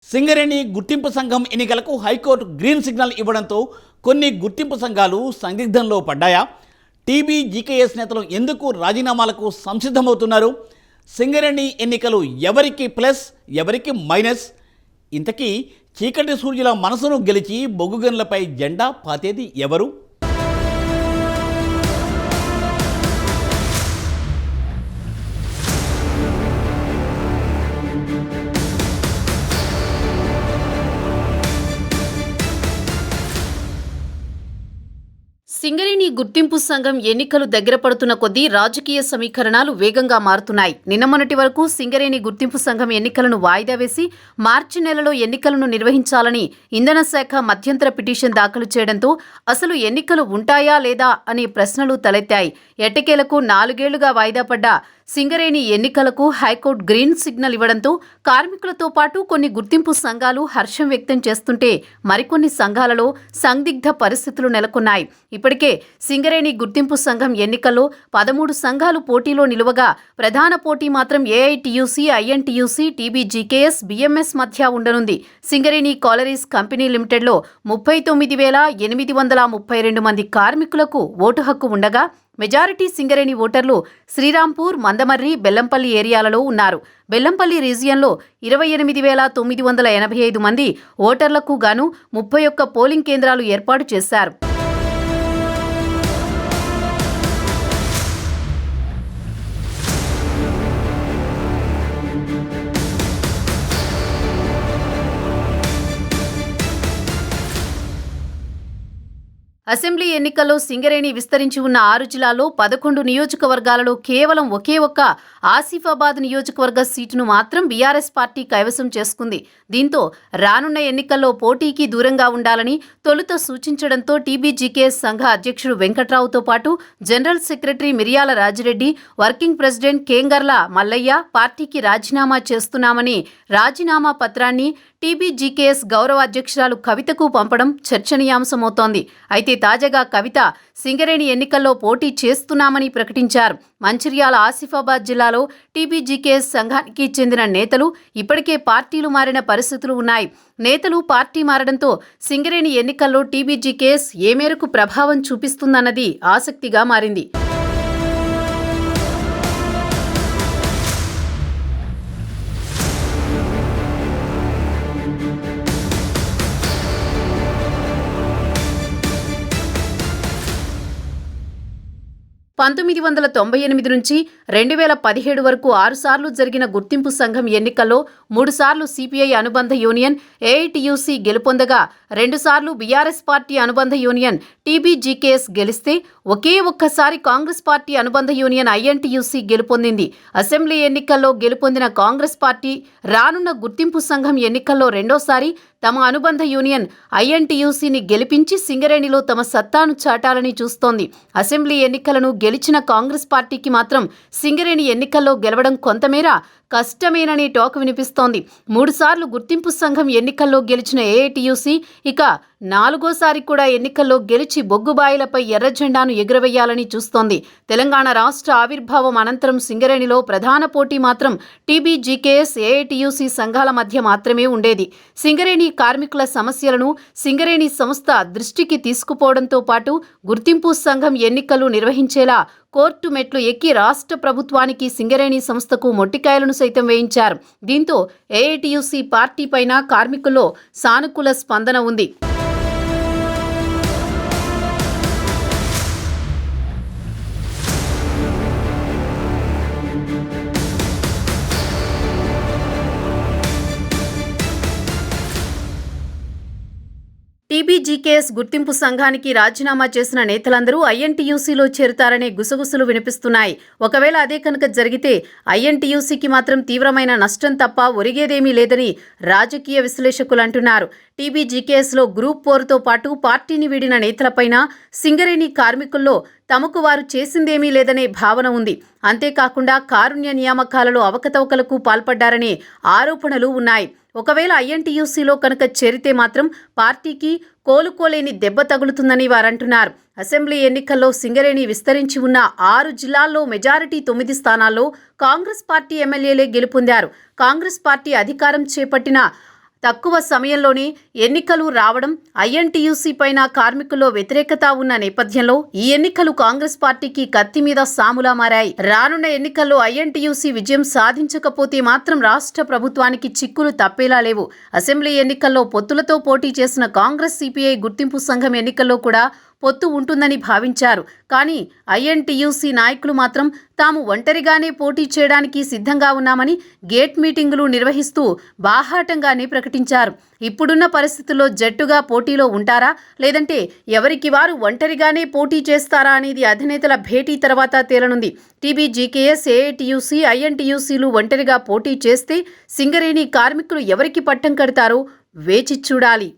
సింగరేణి గుర్తింపు సంఘం ఎన్నికలకు హైకోర్టు గ్రీన్ సిగ్నల్ ఇవ్వడంతో కొన్ని గుర్తింపు సంఘాలు సందిగ్ధంలో పడ్డాయా? టీబీ జీకేఎస్ నేతలు ఎందుకు రాజీనామాలకు సంసిద్ధమవుతున్నారు? సింగరేణి ఎన్నికలు ఎవరికి ప్లస్, ఎవరికి మైనస్? ఇంతకీ చీకటి సూర్యుల మనసును గెలిచి బొగ్గుగన్లపై జెండా పాతేది ఎవరు? సింగరేణి గుర్తింపు సంఘం ఎన్నికలు దగ్గర పడుతున్న కొద్దీ రాజకీయ సమీకరణాలు వేగంగా మారుతున్నాయి. నిన్న మొన్నటి వరకు సింగరేణి గుర్తింపు సంఘం ఎన్నికలను వాయిదా వేసి మార్చి నెలలో ఎన్నికలను నిర్వహించాలని ఇంధన శాఖ మధ్యంతర పిటిషన్ దాఖలు చేయడంతో అసలు ఎన్నికలు ఉంటాయా లేదా అనే ప్రశ్నలు తలెత్తాయి. ఎట్టకేలకు 4 ఏళ్లుగా వాయిదా పడ్డ సింగరేణి ఎన్నికలకు హైకోర్టు గ్రీన్ సిగ్నల్ ఇవ్వడంతో కార్మికులతో పాటు కొన్ని గుర్తింపు సంఘాలు హర్షం వ్యక్తం చేస్తుంటే మరికొన్ని సంఘాలలో సందిగ్ధ పరిస్థితులు నెలకొన్నాయి. ఇప్పటికే సింగరేణి గుర్తింపు సంఘం ఎన్నికల్లో 13 సంఘాలు పోటీలో నిలువగా ప్రధాన పోటీ మాత్రం AITUC, INTUC, TB GKS, BMS మధ్య ఉండనుంది. సింగరేణి కాలరీస్ కంపెనీ లిమిటెడ్లో 39,832 మంది కార్మికులకు ఓటు హక్కు ఉండగా మెజారిటీ సింగరేణి ఓటర్లు శ్రీరాంపూర్, మందమర్రి, బెల్లంపల్లి ఏరియాలలో ఉన్నారు. బెల్లంపల్లి రీజియన్లో 28,985 మంది ఓటర్లకు గాను 31 పోలింగ్ కేంద్రాలు ఏర్పాటు చేశారు. అసెంబ్లీ ఎన్నికల్లో సింగరేణి విస్తరించి ఉన్న 6 జిల్లాల్లో 11 నియోజకవర్గాలలో కేవలం ఒకే ఒక్క ఆసిఫాబాద్ నియోజకవర్గ సీటును మాత్రం బీఆర్ఎస్ పార్టీ కైవసం చేసుకుంది. దీంతో రానున్న ఎన్నికల్లో పోటీకి దూరంగా ఉండాలని తొలుత సూచించడంతో టీబీ జీకేఎస్ సంఘ అధ్యక్షుడు వెంకట్రావుతో పాటు జనరల్ సెక్రటరీ మిరియాల రాజిరెడ్డి, వర్కింగ్ ప్రెసిడెంట్ కేంగర్ల మల్లయ్య పార్టీకి రాజీనామా చేస్తున్నామని రాజీనామా పత్రాన్ని టీబీ జీకేఎస్ గౌరవ అధ్యక్షురాలు కవితకు పంపడం చర్చనీయాంశమవుతోంది. అయితే తాజాగా కవిత సింగరేణి ఎన్నికల్లో పోటీ చేస్తున్నామని ప్రకటించారు. మంచిర్యాల, ఆసిఫాబాద్ జిల్లాలో టీబీ జీకేఎస్ సంఘానికి చెందిన నేతలు ఇప్పటికే పార్టీలు మారిన పరిస్థితులు ఉన్నాయి. నేతలు పార్టీ మారడంతో సింగరేణి ఎన్నికల్లో టీబీ జీకేఎస్ ఏ మేరకు ప్రభావం చూపిస్తుందన్నది ఆసక్తిగా మారింది. పంతొమ్మిది 1998 నుంచి 2017 వరకు 6 సార్లు జరిగిన గుర్తింపు సంఘం ఎన్నికల్లో 3 సార్లు సిపిఐ అనుబంధ యూనియన్ ఏఐటీయూసీ గెలుపొందగా 2 సార్లు బీఆర్ఎస్ పార్టీ అనుబంధ యూనియన్ టీబీ జీకేఎస్ గెలిస్తే ఒకే ఒక్కసారి కాంగ్రెస్ పార్టీ అనుబంధ యూనియన్ ఐఎన్టీయూసీ గెలుపొందింది. అసెంబ్లీ ఎన్నికల్లో గెలుపొందిన కాంగ్రెస్ పార్టీ రానున్న గుర్తింపు సంఘం ఎన్నికల్లో రెండోసారి తమ అనుబంధ యూనియన్ ఐఎన్టీయూసీని గెలిపించి సింగరేణిలో తమ సత్తాను చాటాలని చూస్తోంది. అసెంబ్లీ ఎన్నికలను గెలిచిన కాంగ్రెస్ పార్టీకి మాత్రం సింగరేణి ఎన్నికల్లో గెలవడం కొంతమేర కష్టమేనని టాక్ వినిపిస్తోంది. 3 సార్లు గుర్తింపు సంఘం ఎన్నికల్లో గెలిచిన ఏఐటీయూసీ ఇక 4గోసారి కూడా ఎన్నికల్లో గెలిచి బొగ్గుబాయిలపై ఎర్ర జెండాను ఎగురవేయాలని చూస్తోంది. తెలంగాణ రాష్ట్ర ఆవిర్భావం అనంతరం సింగరేణిలో ప్రధాన పోటీ మాత్రం టీబీ జీకేఎస్, ఏఐటీయూసీ సంఘాల మధ్య మాత్రమే ఉండేది. సింగరేణి కార్మికుల సమస్యలను సింగరేణి సంస్థ దృష్టికి తీసుకుపోవడంతో పాటు గుర్తింపు సంఘం ఎన్నికలు నిర్వహించేలా కోర్టు మెట్లు ఎక్కి రాష్ట్ర ప్రభుత్వానికి, సింగరేణి సంస్థకు మొట్టికాయలను సైతం వేయించారు. దీంతో ఏఐటీయూసీ పార్టీ పైన కార్మికుల్లో సానుకూల స్పందన ఉంది. టీబీ జీకేఎస్ గుర్తింపు సంఘానికి రాజీనామా చేసిన నేతలందరూ ఐఎన్టీయూసీలో చేరుతారనే గుసగుసలు వినిపిస్తున్నాయి. ఒకవేళ అదే కనుక జరిగితే ఐఎన్టీయూసీకి మాత్రం తీవ్రమైన నష్టం తప్ప ఒరిగేదేమీ లేదని రాజకీయ విశ్లేషకులు అంటున్నారు. టీబీ జీకేఎస్లో గ్రూప్ 4తో పాటు పార్టీని వీడిన నేతలపైన సింగరేణి కార్మికుల్లో తమకు వారు చేసిందేమీ లేదనే భావన ఉంది. అంతేకాకుండా కారుణ్య నియామకాలలో అవకతవకలకు పాల్పడ్డారనే ఆరోపణలు ఉన్నాయి. ఒకవేళ ఐఎన్టీయూసీలో కనుక చేరితే మాత్రం పార్టీకి కోలుకోలేని దెబ్బ తగులుతుందని వారంటున్నారు. అసెంబ్లీ ఎన్నికల్లో సింగరేణి విస్తరించి ఉన్న 6 జిల్లాల్లో మెజారిటీ 9 స్థానాల్లో కాంగ్రెస్ పార్టీ ఎమ్మెల్యేలే గెలుపొందారు. కాంగ్రెస్ పార్టీ అధికారం చేపట్టిన తక్కువ సమయంలోనే ఎన్నికలు రావడం, ఐఎన్టీయూసీ పైన కార్మికుల్లో వ్యతిరేకత ఉన్న నేపథ్యంలో ఈ ఎన్నికలు కాంగ్రెస్ పార్టీకి కత్తి మీద సాములా మారాయి. రానున్న ఎన్నికల్లో ఐఎన్టీయూసీ విజయం సాధించకపోతే మాత్రం రాష్ట్ర ప్రభుత్వానికి చిక్కులు తప్పేలా లేవు. అసెంబ్లీ ఎన్నికల్లో పొత్తులతో పోటీ చేసిన కాంగ్రెస్ సిపిఐ గుర్తింపు సంఘం ఎన్నికల్లో కూడా పొత్తు ఉంటుందని భావించారు. కానీ ఐఎన్టీయూసీ నాయకులు మాత్రం తాము ఒంటరిగానే పోటీ చేయడానికి సిద్ధంగా ఉన్నామని గేట్ మీటింగులు నిర్వహిస్తూ బాహాటంగానే ప్రకటించారు. ఇప్పుడున్న పరిస్థితుల్లో జట్టుగా పోటీలో ఉంటారా, లేదంటే ఎవరికి వారు ఒంటరిగానే పోటీ చేస్తారా అనేది అధినేతల భేటీ తర్వాత తేలనుంది. టీబీ జీకేఎస్, ఏఐటీయూసీ, ఐఎన్టీయూసీలు ఒంటరిగా పోటీ చేస్తే సింగరేణి కార్మికులు ఎవరికి పట్టం కడతారో వేచి చూడాలి.